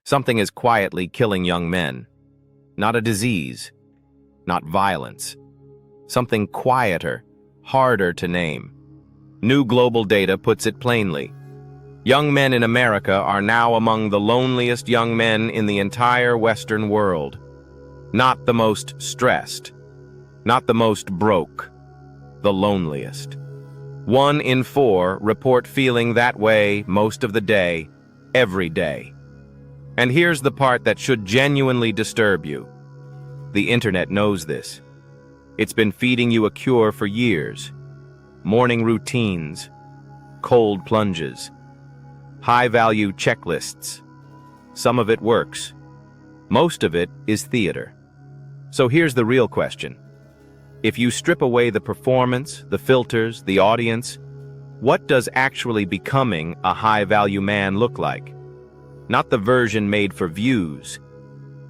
Something is quietly killing young men. Not a disease, not violence. Something quieter, harder to name. New global data puts it plainly. Young men in America are now among the loneliest young men in the entire Western world. Not the most stressed, not the most broke, the loneliest. 1 in 4 report feeling that way most of the day, every day. And here's the part that should genuinely disturb you. The internet knows this. It's been feeding you a cure for years. Morning routines, cold plunges, high-value checklists. Some of it works. Most of it is theater. So here's the real question. If you strip away the performance, the filters, the audience, what does actually becoming a high-value man look like? Not the version made for views.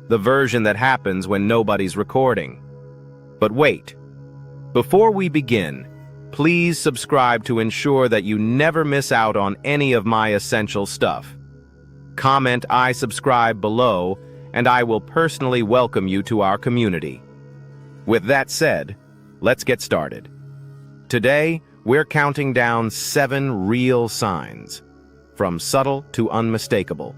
The version that happens when nobody's recording. But wait. Before we begin, please subscribe to ensure that you never miss out on any of my essential stuff. Comment "I subscribe" below, and I will personally welcome you to our community. With that said, let's get started. Today, we're counting down 7 real signs, from subtle to unmistakable.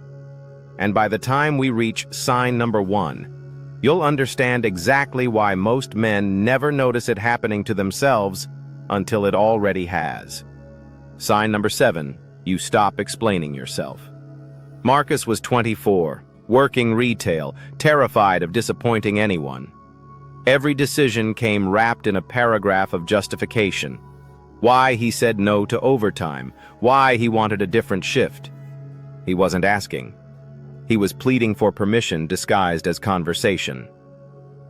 And by the time we reach sign number 1, you'll understand exactly why most men never notice it happening to themselves until it already has. Sign number 7, you stop explaining yourself. Marcus was 24, working retail, terrified of disappointing anyone. Every decision came wrapped in a paragraph of justification. Why he said no to overtime, why he wanted a different shift. He wasn't asking. He was pleading for permission disguised as conversation.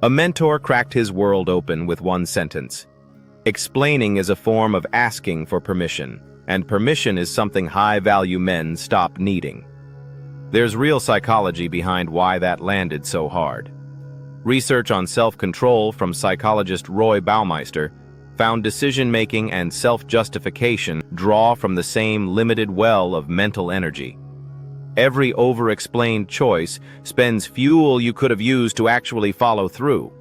A mentor cracked his world open with one sentence. Explaining is a form of asking for permission, and permission is something high-value men stop needing. There's real psychology behind why that landed so hard. Research on self-control from psychologist Roy Baumeister found decision-making and self-justification draw from the same limited well of mental energy. Every over-explained choice spends fuel you could have used to actually follow through.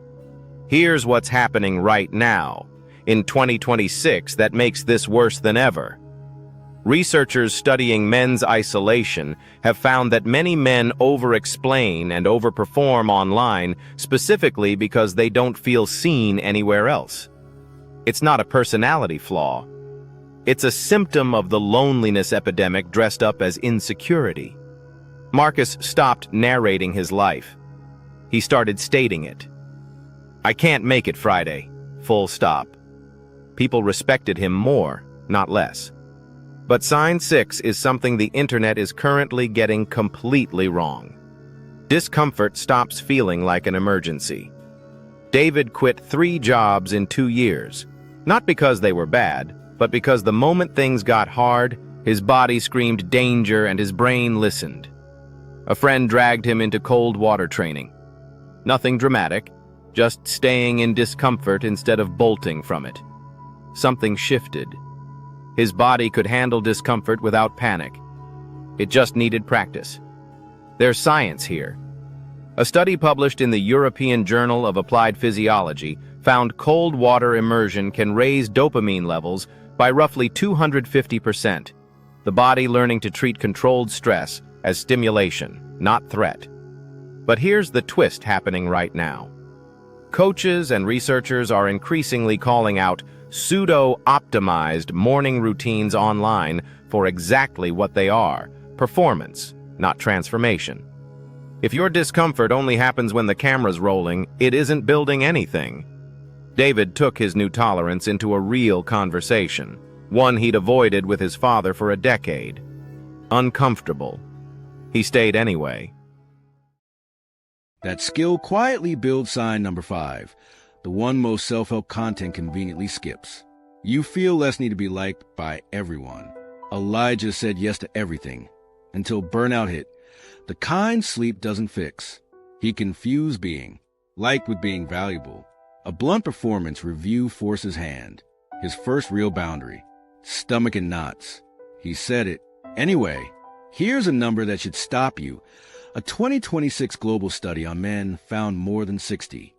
Here's what's happening right now, in 2026, that makes this worse than ever. Researchers studying men's isolation have found that many men over-explain and overperform online specifically because they don't feel seen anywhere else. It's not a personality flaw. It's a symptom of the loneliness epidemic dressed up as insecurity. Marcus stopped narrating his life. He started stating it. "I can't make it Friday. Full stop." People respected him more, not less. But sign 6 is something the internet is currently getting completely wrong. Discomfort stops feeling like an emergency. David quit 3 jobs in 2 years, not because they were bad, but because the moment things got hard, his body screamed danger and his brain listened. A friend dragged him into cold water training. Nothing dramatic, just staying in discomfort instead of bolting from it. Something shifted. His body could handle discomfort without panic. It just needed practice. There's science here. A study published in the European Journal of Applied Physiology found cold water immersion can raise dopamine levels by roughly 250%, the body learning to treat controlled stress as stimulation, not threat. But here's the twist happening right now. Coaches and researchers are increasingly calling out pseudo-optimized morning routines online for exactly what they are: performance, not transformation. If your discomfort only happens when the camera's rolling, it isn't building anything. David took his new tolerance into a real conversation, one he'd avoided with his father for a decade. Uncomfortable. He stayed anyway. That skill quietly builds sign number 5, the one most self-help content conveniently skips. You feel less need to be liked by everyone. Elijah said yes to everything, until burnout hit. The kind sleep doesn't fix. He confused being liked with being valuable. A blunt performance review forced his hand. His first real boundary. Stomach in knots. He said it. Anyway, here's a number that should stop you. A 2026 global study on men found more than 60%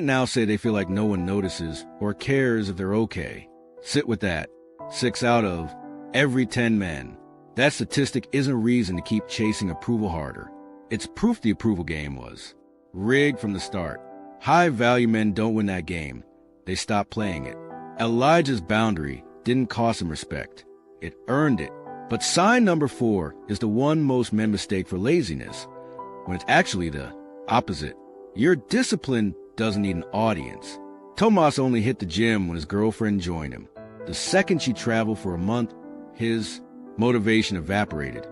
now say they feel like no one notices or cares if they're okay. Sit with that. 6 out of every 10 men. That statistic isn't a reason to keep chasing approval harder. It's proof the approval game was rigged from the start. High-value men don't win that game. They stop playing it. Elijah's boundary didn't cost him respect. It earned it. But sign number 4 is the one most men mistake for laziness, when it's actually the opposite. Your discipline doesn't need an audience. Tomas only hit the gym when his girlfriend joined him. The second she traveled for a month, his motivation evaporated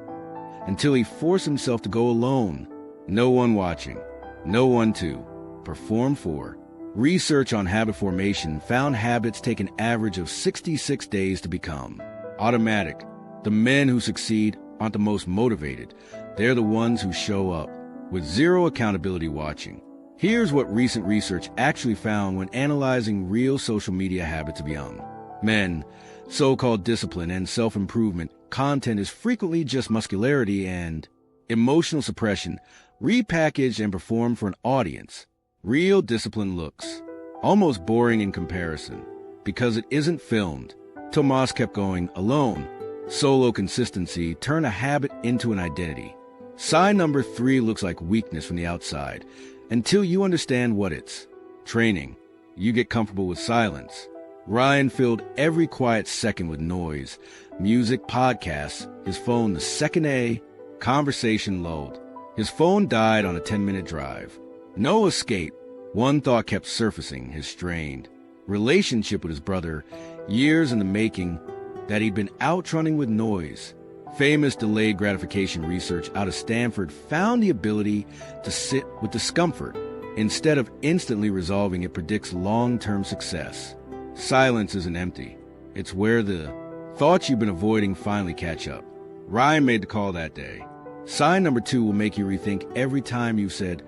until he forced himself to go alone. No one watching, no one to perform for. Research on habit formation found habits take an average of 66 days to become automatic. The men who succeed aren't the most motivated. They're the ones who show up with zero accountability watching. Here's what recent research actually found when analyzing real social media habits of young men. So-called discipline and self-improvement content is frequently just muscularity and emotional suppression, repackaged and performed for an audience. Real discipline looks almost boring in comparison because it isn't filmed. Tomas kept going alone. Solo consistency turned a habit into an identity. Sign number 3 looks like weakness from the outside until you understand what it's. Training. You get comfortable with silence. Ryan filled every quiet second with noise, music, podcasts, his phone the second a conversation lulled. His phone died on a 10-minute drive. No escape. One thought kept surfacing, his strained relationship with his brother, years in the making, that he'd been outrunning with noise. Famous delayed gratification research out of Stanford found the ability to sit with discomfort instead of instantly resolving it predicts long-term success. Silence isn't empty. It's where the thoughts you've been avoiding finally catch up. Ryan made the call that day. Sign number 2 will make you rethink every time you've said,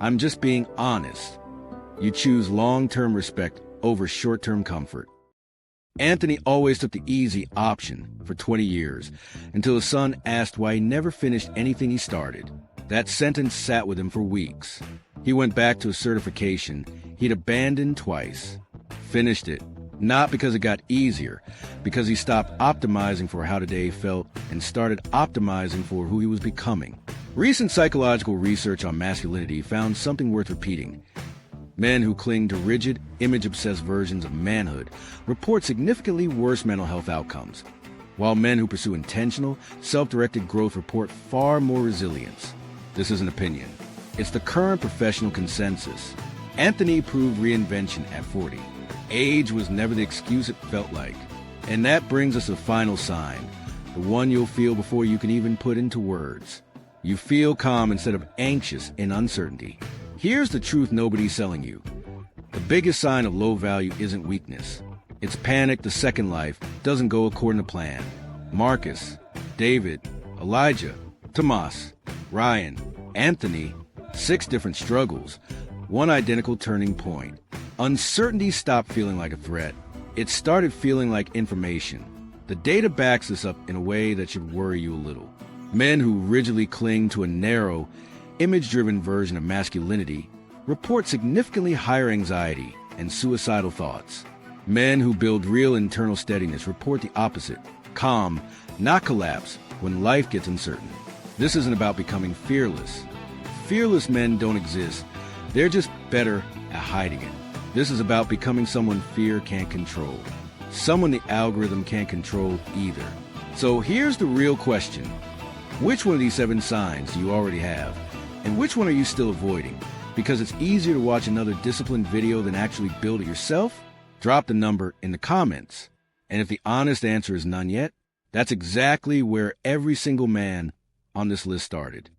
"I'm just being honest." You choose long-term respect over short-term comfort. Anthony always took the easy option for 20 years until his son asked why he never finished anything he started. That sentence sat with him for weeks. He went back to a certification he'd abandoned twice. Finished it, not because it got easier, because he stopped optimizing for how today felt and started optimizing for who he was becoming. Recent psychological research on masculinity found something worth repeating. Men who cling to rigid, image-obsessed versions of manhood report significantly worse mental health outcomes, while men who pursue intentional, self-directed growth report far more resilience. This is an opinion. It's the current professional consensus. Anthony proved reinvention at 40. Age was never the excuse it felt like. And that brings us to the final sign, the one you'll feel before you can even put into words. You feel calm instead of anxious in uncertainty. Here's the truth nobody's selling you. The biggest sign of low value isn't weakness. It's panic the second life doesn't go according to plan. Marcus, David, Elijah, Tomas, Ryan, Anthony, 6 different struggles, one identical turning point. Uncertainty stopped feeling like a threat. It started feeling like information. The data backs this up in a way that should worry you a little. Men who rigidly cling to a narrow, image-driven version of masculinity report significantly higher anxiety and suicidal thoughts. Men who build real internal steadiness report the opposite, calm, not collapse, when life gets uncertain. This isn't about becoming fearless. Fearless men don't exist. They're just better at hiding it. This is about becoming someone fear can't control. Someone the algorithm can't control either. So here's the real question. Which one of these 7 signs do you already have? And which one are you still avoiding? Because it's easier to watch another disciplined video than actually build it yourself? Drop the number in the comments. And if the honest answer is none yet, that's exactly where every single man on this list started.